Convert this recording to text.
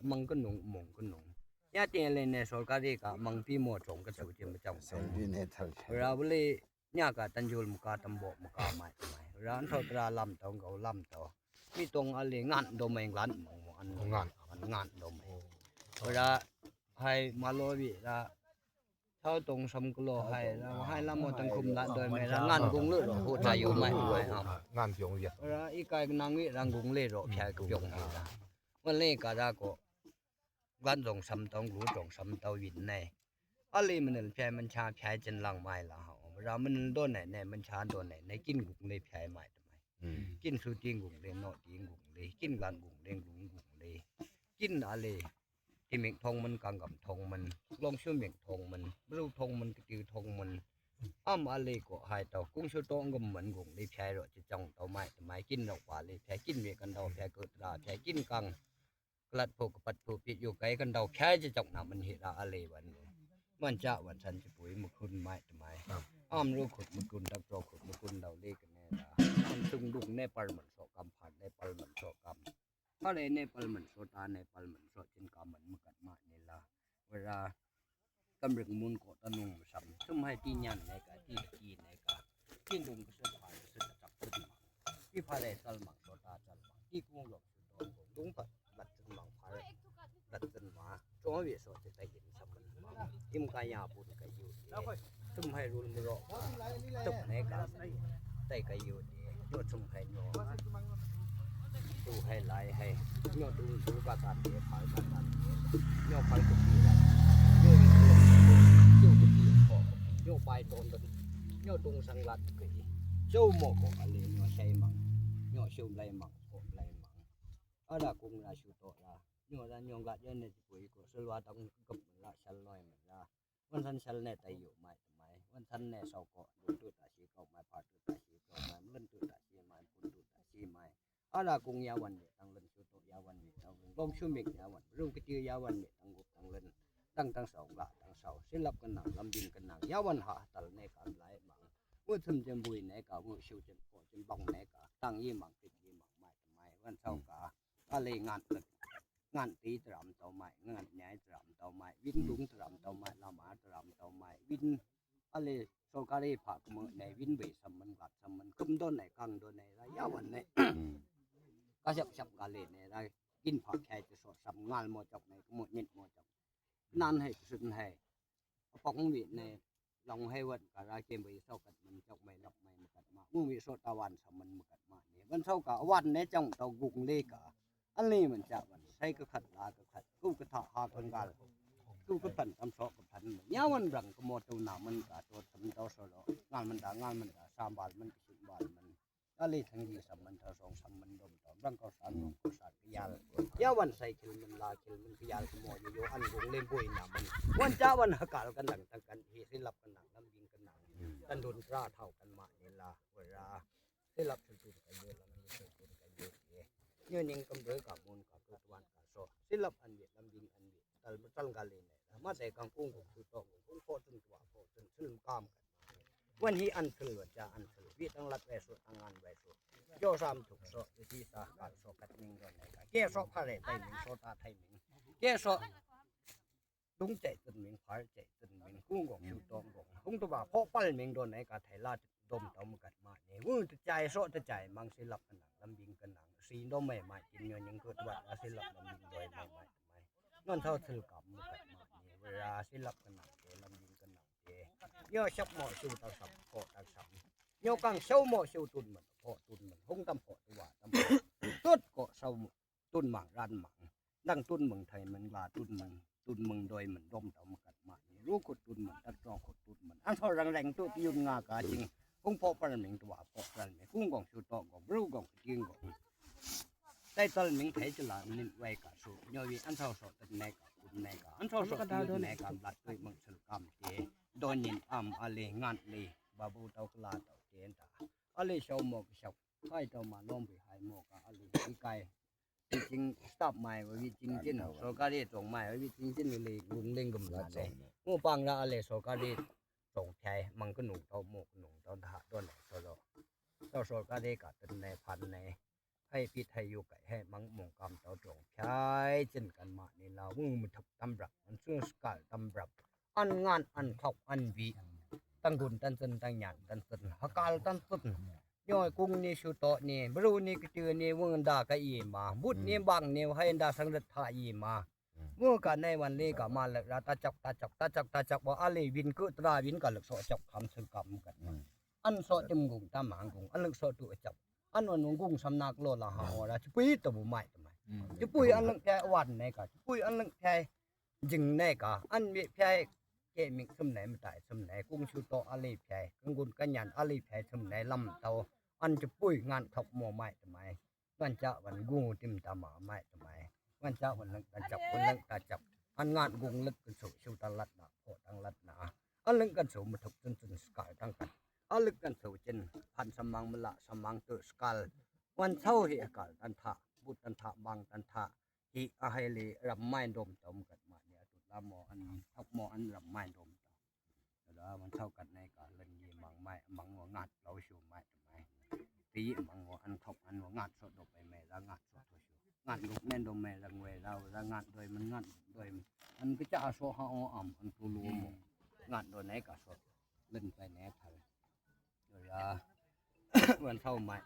mang cái nung mong cái nung ya tiền lên này số cái gì cả mang pi mua trồng cái số tiền mà trồng rồi bữa nhà cả tan dul một cả tầm bộ một cả mày rồi anh thôi ra làm tàu gạo làm tàu mi tông anh liền ngạn đồ mình ngạn anh ngạn đồ mình rồi hay mà lo bị là thao tông sâm kilo hay là một tầng khum lại đời mày là ngạn cũng lựa rồi hỗ trợ yêu mày ngàn tiếng vậy rồi ít cái năng nghĩ rằng cũng lệ rồi phải cũng dùng gì làวันนี้ก็ได้ก็วันตรงซ้ำตรงรู้ตรงซ้ำตรงวินในอะไรมันแพ้มันชาแพ้จนหลังไม่ละเหรอเรามันโดนไหนเนี่ยมันชาโดนไหนในกินกุ้งเลยแพ้ไม่ทำไมกินสุจิงกุ้งเลยนอจิงกุ้งเลยกินกันกุ้งเลยกุ้งเลยกินอะไรที่เมียงทองมันกังกับทองมันลองชื่อเมียงทองมันรู้ทองมันก็จือทองมันอ้ำอะไรก็หายตัวกุ้งชื่อโต้งก็เหมือนกุ้งเลยแพ้เราจะจ้องตัวไม่ทำไมกินดอกว่าเลยแพ้กินเมียกันดอกแพ้เกิดราแพ้กินกังกลัดผูกปัดผูกปิดอยู่ไกลกันดอกแค่จะจับหนามันเหตุอะไรวันนี้มันจะวันฉันจะปุ๋ยมุคุณไม่ทำไมอ้อมรู้ขุดมุคุณดับโปรขุดมุคุณเดาเล่กันแน่ละอ้อมตุงดุงในปลมันโสกำผ่านในปลมันโสกำถ้าในปลมันโสตาในปลมันโสจินกำมันมกัดมาเนี่ยละเวลากำลังมุนโกตนุงซ้ำซึ่งให้ที่ยันในกะที่กีในกะที่ดุงก็สุดผ่านสุดจับสุดมังที่พาเลสัลมังโสตาสัลมังที่กุ้งหลบสุดโดนดุงผัดบัดสุดมังพาเลดัดจนมาจงวิโสจะได้เห็นสมบัติอิมกายาบุญกายุซุ่มให้รุนมุรตุกในกาได้กายุโยซุ่มให้โยดูให้ไหลให้โยดูกาตาเดียพายกาตาโยพายกุฏิละโยกุฏิพอโยไปโดนโยตุงสังลัดกุฏิโยโมกอะไรโยใช้มังโยชิวไหลมังโกไหลมังอะไรกุ้งราชูโตละโยรันโยกัดยันเนี่ยจะปุยก็สลวาต้องกับละชันลอยเหมือนละวันทันชันเนี่ยแต่อยู่ไม่ทำไมวันทันเนี่ยสาวก็ดูตัวตาชีก็ไม่พาตัวตาชีก็ไม่เล่นตัวตาชีไม่ปุ่นตัวตาชีไม่อะไรกุ้งยาวันเนี่ยตั้งเล่นชุดโตยาวันเนี่ยตั้งเล่นลมชุ่มเม็ดยาวันรู้กิจยาวันเนี่ยตั้งกุตั้งเล่นตั้งสองละตั้งเสาศิลปกันหนังลำดินกันหนังยาวันหาตัลเนี่ยการไหลมังเมื่อทุ่มจมบุยเนี่ยก็เมื่อชิวจนโกจนบังเนี่ยก็ตั้งยี่มังติดยี่มังไม่ทำไมวันเสาร์ก็อะไรงานงานตีตรำเต่าไม้งานใหญ่ตรำเต่าไม้วินลุงตรำเต่าไม้ละหมาตรำเต่าไม้วินอะไรโซกาลีผักมือในวินเบสมันกัดสมันคุ้มต้นไหนกังต้นไหนระยะวันไหนก็ชับกาเลในไรกินผักแค่จะสดสำงานหมดจบในหมดเงินหมดจบนั่นให้สุดให้ปองวิในลองให้วันกับราเกมไปเศร้ากัดมันจบไม่หลับไม่กัดมามุ่งวิโสตะวันสมันกัดมาเนี่ยวันเศร้ากับวันในจังเตากุงเลกะอันนี้มันจะวันใช้ก็ขัดลาก็ขัดกูก็ถาหาคนกันกูก็พันทำสอบกับพันเนี้ยวันรังก็หมดตัวหนามันก็ตัวทำตัวสโลงานมันด่างานมันด่า3 บาทมันก็10 บาทมันอะไรทั้งยี่สมันเท่า2 3มันดมต่อรังก็3 ก็3ก็ยาเนี้ยวันใส่คิลมันลาคิลมันก็ยาก็หมดอยู่อันวงเล่นบุยหนามันวันจ้าวันหักการกันหลังตั้งกันที่ศิลปกันหนังลำยิงกันหนังกันโดนกล้าเท่ากันมาเนี่ยละเวลาศิลปสุดๆกันเยอะแล้วมันสุดๆกันเยอะเงื่อนยังกำเริบกับมูลกับตัววันกับโซศิลปอันเดียลำยิงอันเดียตัลกาเลนเนี่ยมาแต่กังกุ้งกุ้งสุดโต่งกุ้งโคตรตัวโคตรซึ่งกามกันวันนี้อันคือว่าจะอันคือวิตั้งรัดไว้สุดตั้งงานไว้สุดโยสามถูกโซที่สาการโซกัดมิงโดนไหนกันเกี่ยโซพาเลไทยมิงโซตาไทยมิงเกี่ยโซดุงใจตุนมิงพาใจตุนมิงกุ้งกงสุดโต่งกงกุ้งตัวพ่อปั้ลมิงโดนไหนกันไทยลาดดมต่อมกัดมาเนี่ยวุ้นใจโซใจมังศิลปกันหนังลำยิงกันหนังสีโนไม่ใหม่กินเงินยังเกิดวัดศิลปลำยิงโดยไม่ใหม่ทำไมนั่นเท่าศิลปกับมุกัดมาเนี่ยเวลาศิลปกันหนังเจลำยิงกันหนังเจย่อชับหม้อชูตาสับโคตาสับย่อกังเศร้าหม้อชูตุนเหมือนโคตุนเหมือนหงตำโคตัวตำตุดก็เศร้าตุนหมังรันหมังดังตุนเมืองไทยมันลาตุนเมืองโดยเหมือนดมต่อมกัดมาเนี่ยรู้กดตุนเหมือนตัดจองกดตุนเหมือนอันเท่าแรงตุนยุ่งงากาจริงกุ้งพอปลาหมิงตัวพอปลาหมิงกุ้งกองชูโตกองบรูกองจิงกองได้ตอนหมิงไทยจะหลานนินไว้กับสูย่อวิอันเท่าสดตันแนกกับคุณแนกอันเท่าสดตันแนกกับหลัดด้วยมังสลกรรมเจโดนยินอะไรงานเลยบาบูเตากลาเตาเจนตาอะไรชาวหมอกชาวให้เตามาล้อมไปหายหมอกอะไรที่ไกลจริงสต็อปใหม่ว่าวิจริงจริงโซกาเรตรงใหม่ว่าวิจริงจริงเลยลุงเล่งกำลังเลยงูปังละอะไรโซกาเรส่งแทยมังก็หนุ่มเตาหมกหนุ่มเตาถาต้นโซโลเตาโซกาเรกัดเป็นในพันใน ให้พิษให้อยู่ไก่ให้มังมงกำเต่าจงใช้เช่นกันมานี่เรามึงมันทับตำรับมันซึ่งสกัดตำรับอันงานอันขอบอันวีตั้งดุนตั้งเซนตั้งหยันตั้งเซนฮักกาลตั้งสุดย่อยกุ้งนี่ชูโตนี่บรูนี่กระตือนี่วงดากะอีมาบุตรนี่บังนี่ให้ดาสังรัฐาอีมาเมื่อกันในวันนี้ก็มาแล้วตาจักว่าอะไรวินก็ตราวินก็หลักโสจับคำสึกกรรมกันอันโสจมกุงตามหางกุงอันหลักโสตัวจับอันวันกุ้งสำนักโลละหาว่าจะปุ้ยตัวบุ๋มไม่ทำไมจะปุ้ยอันหลักแค่วันไหนก็จะปุ้ยอันหลักแค่จึงไหนก็อันมีแค่เกมิกสมไหนมาได้สมไหนกุ้งชูโตอะไรแค่กังกุนกันยันอะไรแค่สมไหนลำเตาอันจะปุ้ยงานทบหม้อไม่ทำไมวันจะวันกุ้งติมตาหมาไม่ทำไมวันจะวันหลังตาจับวันหลังตาจับอันงานกุ้งลึกกันสู่ชูตลัดนะโคตังลัดนะอันหลังกันสู่มาถูกจนสกายตั้งกันอันลึกกันสู่จนพันสมังมละสมังตัวสกาลวันเช้าเหตุการณ์ตันทะบุตรตันทะบางตันทะที่อาให้ลีรำไม่ดมตมกันมาเนี่ยตุลาหมออันทับหมออันรำไม่ดมแล้วมันเท่ากันในการเล่นยีมังไม่มังหัวงัดเราชูไม่ทำไมตีมังหัวอันทบอันหัวงัดสดดไปแม่ละงัดสดตัวชูงัดลูกแม่ดมแม่ละงวยเราละงัดโดยมันงัดโดยมันก็จะอาโซฮาออัมอันตูรูมงัดโดยไหนก็สดเล่นไปไหนทันเวลาวันเท่าไม่